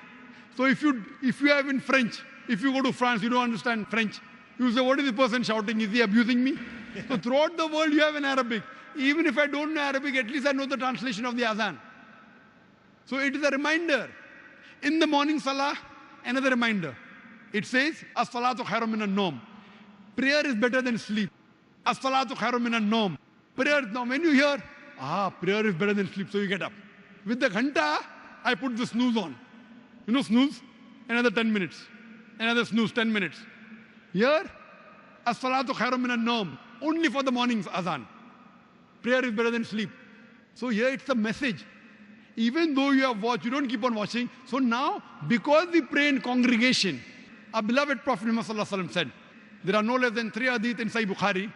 So if you have in French, if you go to France, you don't understand French. You say, what is the person shouting? Is he abusing me? So throughout the world, you have in Arabic. Even if I don't know Arabic, at least I know the translation of the azan. So it is a reminder. In the morning salah, another reminder. It says, as-salatu khairun minan nawm. Prayer is better than sleep. As-salatu khairun minan nawm. Prayer, now when you hear, prayer is better than sleep, so you get up. With the ghanta, I put the snooze on. You know snooze? Another 10 minutes. Another snooze, 10 minutes. Here, as-salatu khairun minan nawm. Only for the morning's azan. Prayer is better than sleep. So here it's a message. Even though you have watched, you don't keep on watching. So now, because we pray in congregation, our beloved Prophet Muhammad said, there are no less than 3 hadith in Sahih Bukhari,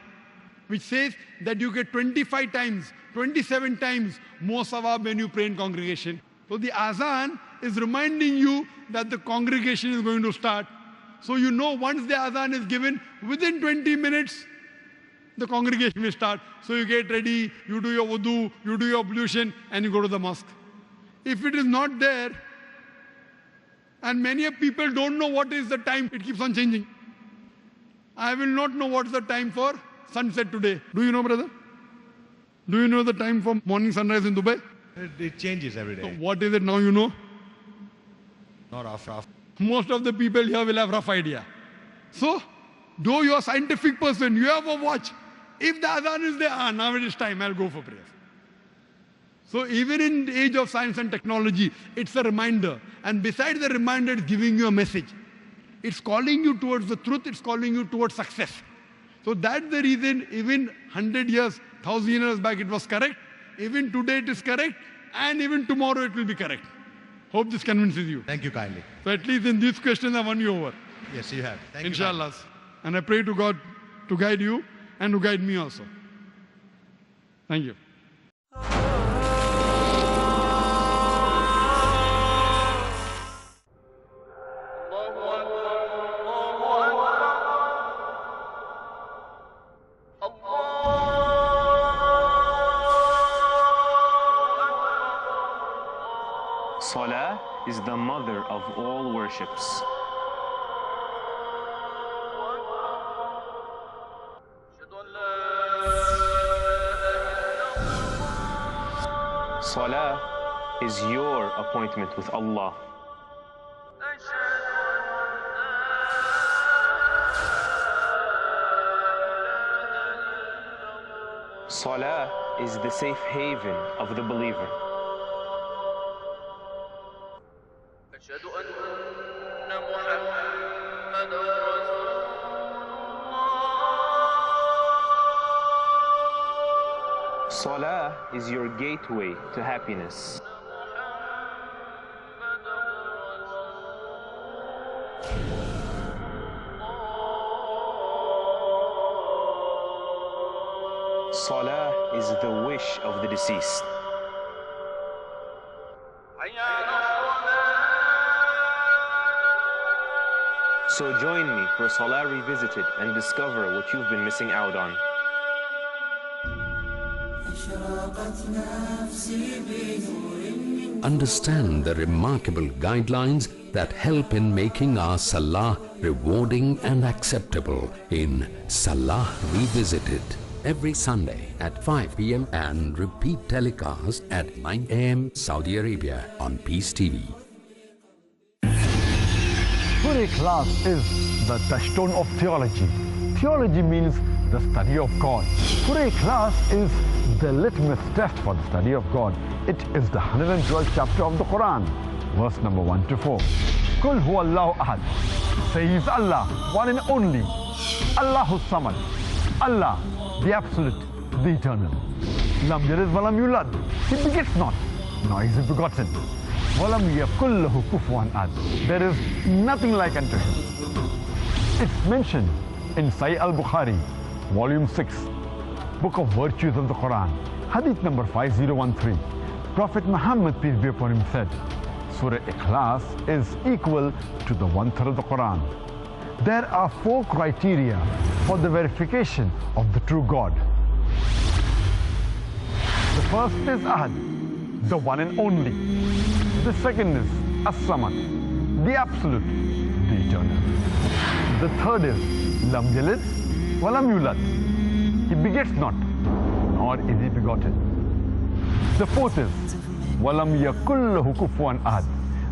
which says that you get 25 times, 27 times more sawab when you pray in congregation. So the azan is reminding you that the congregation is going to start. So you know once the azan is given, within 20 minutes, the congregation will start. So you get ready, you do your wudu, you do your ablution, and you go to the mosque. If it is not there, and many people don't know what is the time, it keeps on changing. I will not know what's the time for sunset today. Do you know, brother? Do you know the time for morning sunrise in Dubai? It changes every day. So what is it now, you know? Not rough. Most of the people here will have rough idea. So, though you are a scientific person, you have a watch. If the adhan is there, now it is time, I'll go for prayer. So even in the age of science and technology, it's a reminder. And besides the reminder, it's giving you a message. It's calling you towards the truth, it's calling you towards success. So that's the reason, even 100 years, 1,000 years back, it was correct. Even today, it is correct. And even tomorrow, it will be correct. Hope this convinces you. Thank you kindly. So at least in these questions, I won you over. Yes, you have. Thank you. Inshallah. And I pray to God to guide you and to guide me also. Thank you. Salah is the mother of all worships. Salah is your appointment with Allah. Salah is the safe haven of the believer. Salah is your gateway to happiness. Salah is the wish of the deceased. So join me for Salah Revisited and discover what you've been missing out on. Understand the remarkable guidelines that help in making our Salah rewarding and acceptable in Salah Revisited. Every Sunday at 5 p.m. and repeat telecast at 9 a.m. Saudi Arabia on Peace TV. Surah Ikhlas is the touchstone of theology. Theology means the study of God. Surah Ikhlas is the litmus test for the study of God. It is the 112th chapter of the Quran, verse number 1 to 4. Kul huwa Allahu ahad. Say He is Allah, one and only. Allahu Samad. Allah, the absolute, the eternal. Lam yalid wa lam yulad. He begets not, nor is he begotten. Walam yakul lahu kufuwan ahad. There is nothing like unto him. It's mentioned in Sahih al-Bukhari, volume 6, book of virtues of the Quran, hadith number 5013. Prophet Muhammad, peace be upon him, said, Surah Ikhlas is equal to the 1/3 of the Quran. There are 4 criteria for the verification of the true God. The first is Ahad, the one and only. The second is As-Samad, the absolute, the eternal. The third is Lam Yalid wa Lam Yulad. He begets not, nor is he begotten. The fourth is Walam yakul lahu kufuwan ahad.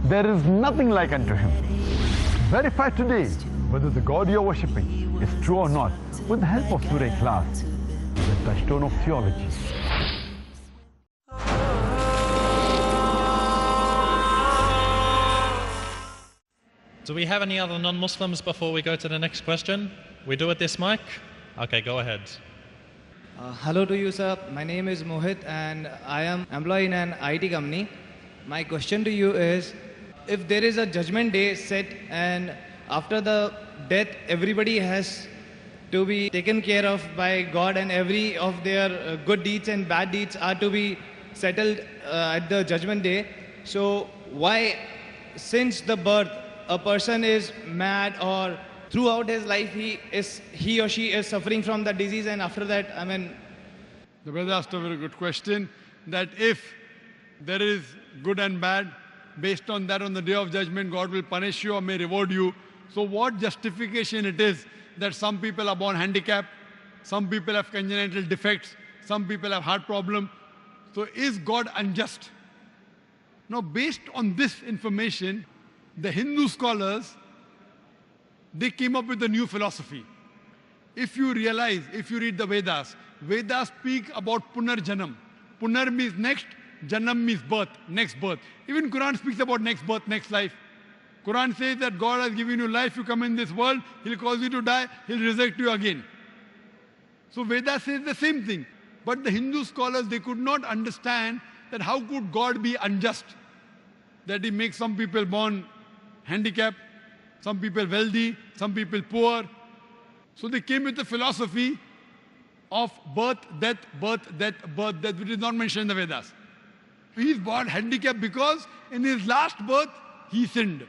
There is nothing like unto him. Verify today whether the God you are worshipping is true or not with the help of Surah Ikhlas, the touchstone of theology. Do we have any other non-Muslims before we go to the next question? We do at this mic? Okay, go ahead. Hello to you, sir. My name is Mohit and I am employed in an IT company. My question to you is, if there is a judgment day set and after the death everybody has to be taken care of by God and every of their good deeds and bad deeds are to be settled at the judgment day, so why, since the birth, a person is mad or throughout his life he or she is suffering from the disease, and after that, The brother asked a very good question, that if there is good and bad, based on that on the day of judgment God will punish you or may reward you. So what justification it is that some people are born handicapped, some people have congenital defects, some people have heart problem. So is God unjust? Now based on this information, the Hindu scholars, they came up with a new philosophy. If you realize, if you read the Vedas, Vedas speak about Punarjanam. Punar means next, Janam means birth, next birth. Even Quran speaks about next birth, next life. Quran says that God has given you life, you come in this world, He'll cause you to die, He'll resurrect you again. So Vedas says the same thing. But the Hindu scholars, they could not understand that how could God be unjust? That He makes some people born handicapped, some people wealthy, some people poor. So they came with the philosophy of birth, death, which is not mentioned in the Vedas. He is born handicapped because in his last birth, he sinned.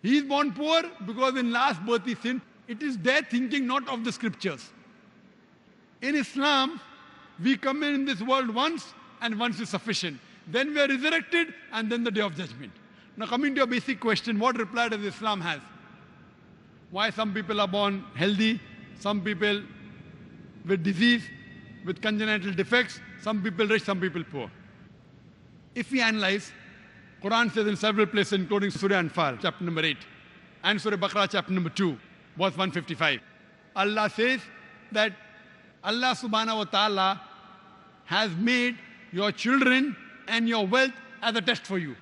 He is born poor because in last birth he sinned. It is their thinking, not of the scriptures. In Islam, we come in this world once and once is sufficient. Then we are resurrected and then the day of judgment. Now coming to your basic question, what reply does Islam have? Why some people are born healthy, some people with disease, with congenital defects, some people rich, some people poor. If we analyze, Quran says in several places, including Surah Anfal, chapter number 8, and Surah Baqarah, chapter number 2, verse 155. Allah says that Allah subhanahu wa ta'ala has made your children and your wealth as a test for you.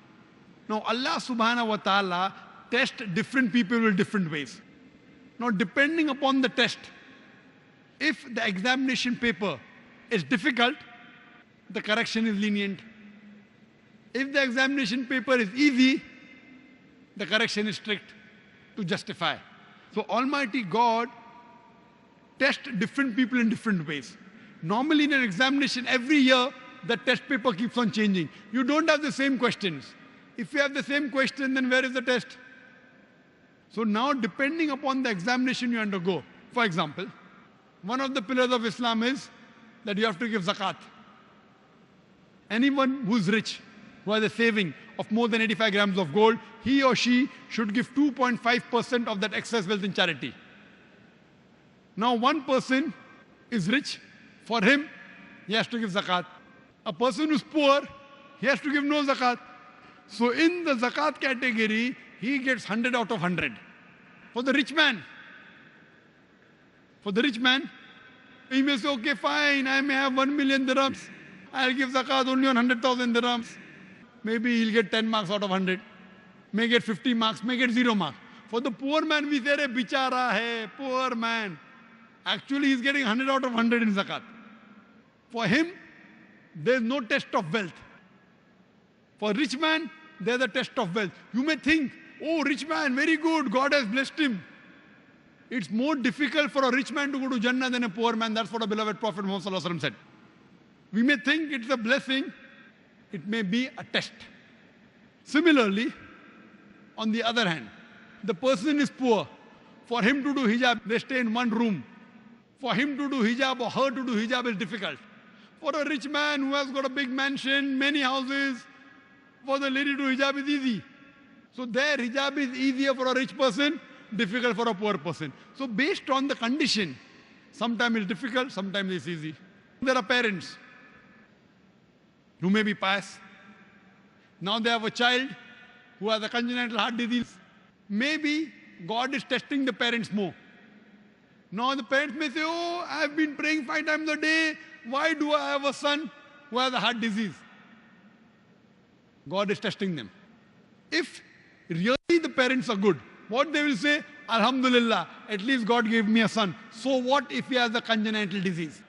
Now Allah subhanahu wa ta'ala tests different people in different ways. Now depending upon the test, if the examination paper is difficult, the correction is lenient. If the examination paper is easy, the correction is strict to justify. So Almighty God tests different people in different ways. Normally in an examination, every year, the test paper keeps on changing. You don't have the same questions. If you have the same question, then where is the test? So now, depending upon the examination you undergo, for example, one of the pillars of Islam is that you have to give zakat. Anyone who's rich, who has a saving of more than 85 grams of gold, he or she should give 2.5% of that excess wealth in charity. Now, one person is rich. For him, he has to give zakat. A person who's poor, he has to give no zakat. So in the zakat category, he gets 100 out of 100. For the rich man, he may say, okay, fine, I may have 1 million dirhams. I'll give zakat only on 100,000 dirhams. Maybe he'll get 10 marks out of 100. May get 50 marks, may get 0 marks. For the poor man, we say, bichara hai, poor man. Actually, he's getting 100 out of 100 in zakat. For him, there's no test of wealth. For rich man, there's a test of wealth. You may think, oh, rich man, very good, God has blessed him. It's more difficult for a rich man to go to Jannah than a poor man. That's what our beloved Prophet Muhammad said. We may think it's a blessing, it may be a test. Similarly, on the other hand, the person is poor. For him to do hijab, they stay in one room. For him to do hijab or her to do hijab is difficult. For a rich man who has got a big mansion, many houses, for the lady to hijab is easy. So their hijab is easier for a rich person, difficult for a poor person. So based on the condition, sometimes it's difficult, sometimes it's easy. There are parents who may be pious. Now they have a child who has a congenital heart disease. Maybe God is testing the parents more. Now the parents may say, oh, I've been praying 5 times a day. Why do I have a son who has a heart disease? God is testing them. If really the parents are good, what they will say, Alhamdulillah, at least God gave me a son. So what if he has a congenital disease?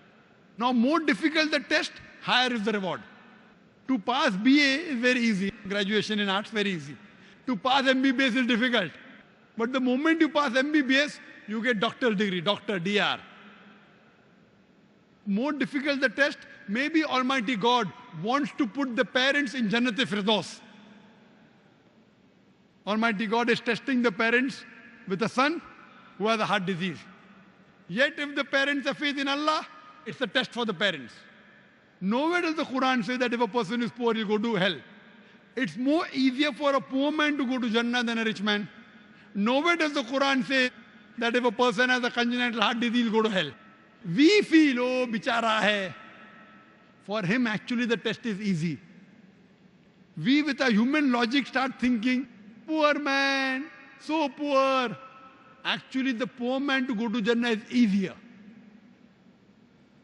Now more difficult the test, higher is the reward. To pass BA is very easy. Graduation in arts, very easy. To pass MBBS is difficult. But the moment you pass MBBS, you get doctoral degree, doctor, DR. More difficult the test, maybe Almighty God wants to put the parents in Jannat-e-Firdaus. Almighty God is testing the parents with a son who has a heart disease. Yet if the parents have faith in Allah, it's a test for the parents. Nowhere does the Quran say that if a person is poor, he'll go to hell. It's more easier for a poor man to go to Jannah than a rich man. Nowhere does the Quran say that if a person has a congenital heart disease, he'll go to hell. We feel, oh, bichara hai. For him, actually, the test is easy. We, with our human logic, start thinking, poor man, so poor. Actually, the poor man to go to Jannah is easier.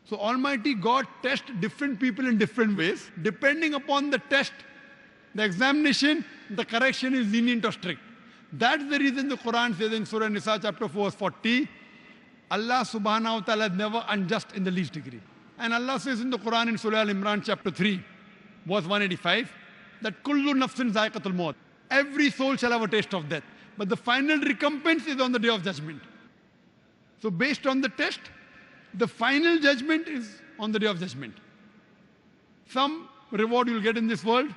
So Almighty God tests different people in different ways. Depending upon the test, the examination, the correction is lenient or strict. That's the reason the Quran says in Surah Nisa chapter 4 verse 40, Allah subhanahu wa ta'ala is never unjust in the least degree. And Allah says in the Quran in Surah Al-Imran chapter 3 verse 185 that kullu nafsin zaiqatul maut. Every soul shall have a taste of death. But the final recompense is on the day of judgment. So based on the test, the final judgment is on the day of judgment. Some reward you will get in this world,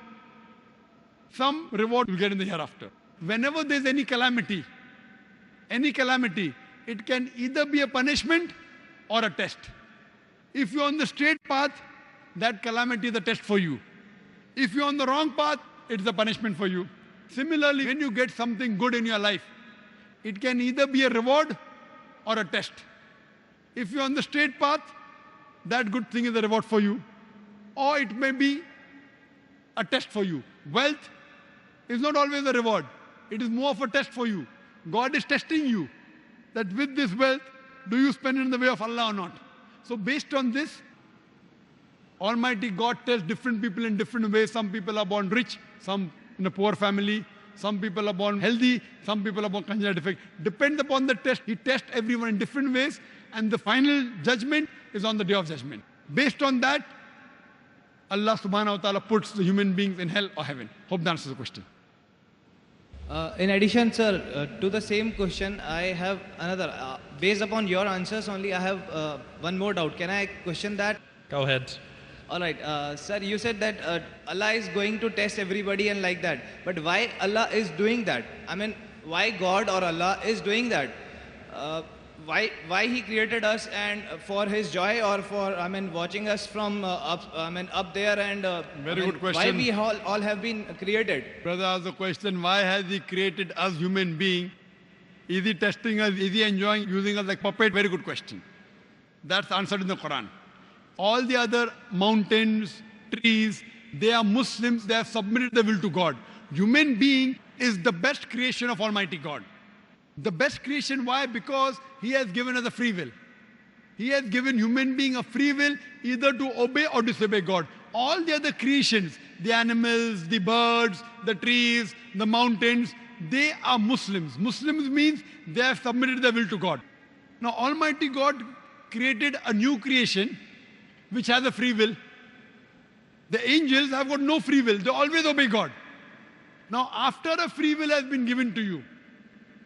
some reward you will get in the hereafter. Whenever there's any calamity, it can either be a punishment or a test. If you're on the straight path, that calamity is a test for you. If you're on the wrong path, it's a punishment for you. Similarly, when you get something good in your life, it can either be a reward or a test. If you're on the straight path, that good thing is a reward for you. Or it may be a test for you. Wealth is not always a reward. It is more of a test for you. God is testing you that with this wealth, do you spend it in the way of Allah or not? So based on this, Almighty God tests different people in different ways. Some people are born rich, some in a poor family, some people are born healthy, some people are born congenital defect. Depends upon the test. He tests everyone in different ways, and the final judgment is on the day of judgment. Based on that, Allah subhanahu wa ta'ala puts the human beings in hell or heaven. Hope that answers the question. In addition, sir, to the same question, I have another. Based upon your answers only, I have one more doubt. Can I question that? Go ahead. All right. Sir, you said that Allah is going to test everybody and like that. But why Allah is doing that? I mean, why God or Allah is doing that? Why He created us and for His joy or for, I mean, watching us from up there and Very good question. Why we all have been created? Brother asked the question, why has He created us human being? Is He testing us? Is He enjoying using us like puppet? Very good question. That's answered in the Quran. All the other mountains, trees, they are Muslims, they have submitted their will to God. Human being is the best creation of Almighty God. The best creation, why? Because He has given us a free will. He has given human being a free will either to obey or disobey God. All the other creations, the animals, the birds, the trees, the mountains, they are Muslims. Muslims means they have submitted their will to God. Now Almighty God created a new creation which has a free will. The angels have got no free will. They always obey God. Now after a free will has been given to you,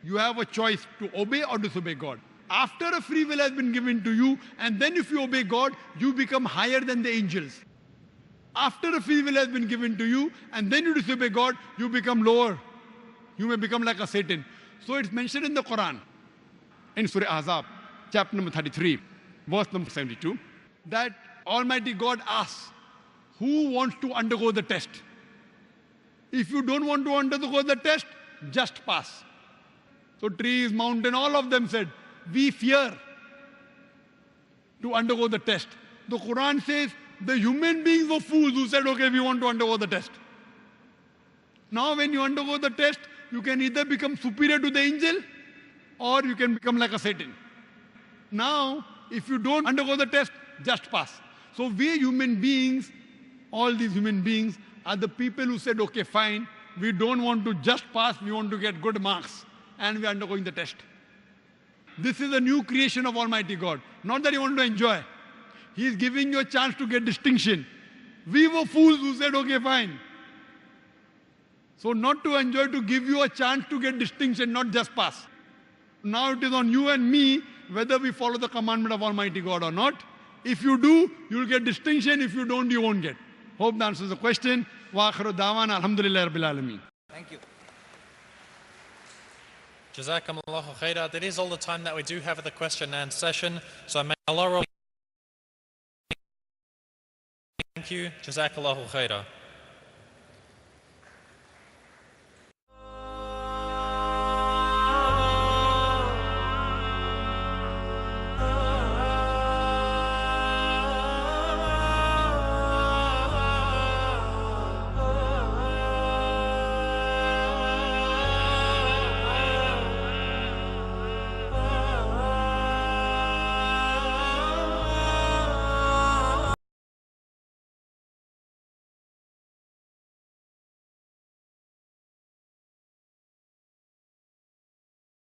you have a choice to obey or disobey God. After a free will has been given to you, and then if you obey God, you become higher than the angels. After a free will has been given to you, and then you disobey God, you become lower. You may become like a Satan. So it's mentioned in the Quran, in Surah Ahzab, chapter number 33, verse number 72, that Almighty God asks, who wants to undergo the test? If you don't want to undergo the test, just pass. So trees, mountain, all of them said, we fear to undergo the test. The Quran says the human beings were fools who said, okay, we want to undergo the test. Now when you undergo the test, you can either become superior to the angel or you can become like a Satan. Now, if you don't undergo the test, just pass. So we human beings, all these human beings are the people who said, okay, fine, we don't want to just pass, we want to get good marks, and we are undergoing the test. This is a new creation of Almighty God. Not that you want to enjoy. He is giving you a chance to get distinction. We were fools who said, okay, fine. So not to enjoy, to give you a chance to get distinction, not just pass. Now it is on you and me whether we follow the commandment of Almighty God or not. If you do, you will get distinction. If you don't, you won't get. Hope that answers the question. Wa akhiru da'wana alhamdulillahi rabbil alameen. Thank you. Jazakumullahu khaira. That is all the time that we do have for the question and answer session. So may Allah thank you. Jazakallahu khaira.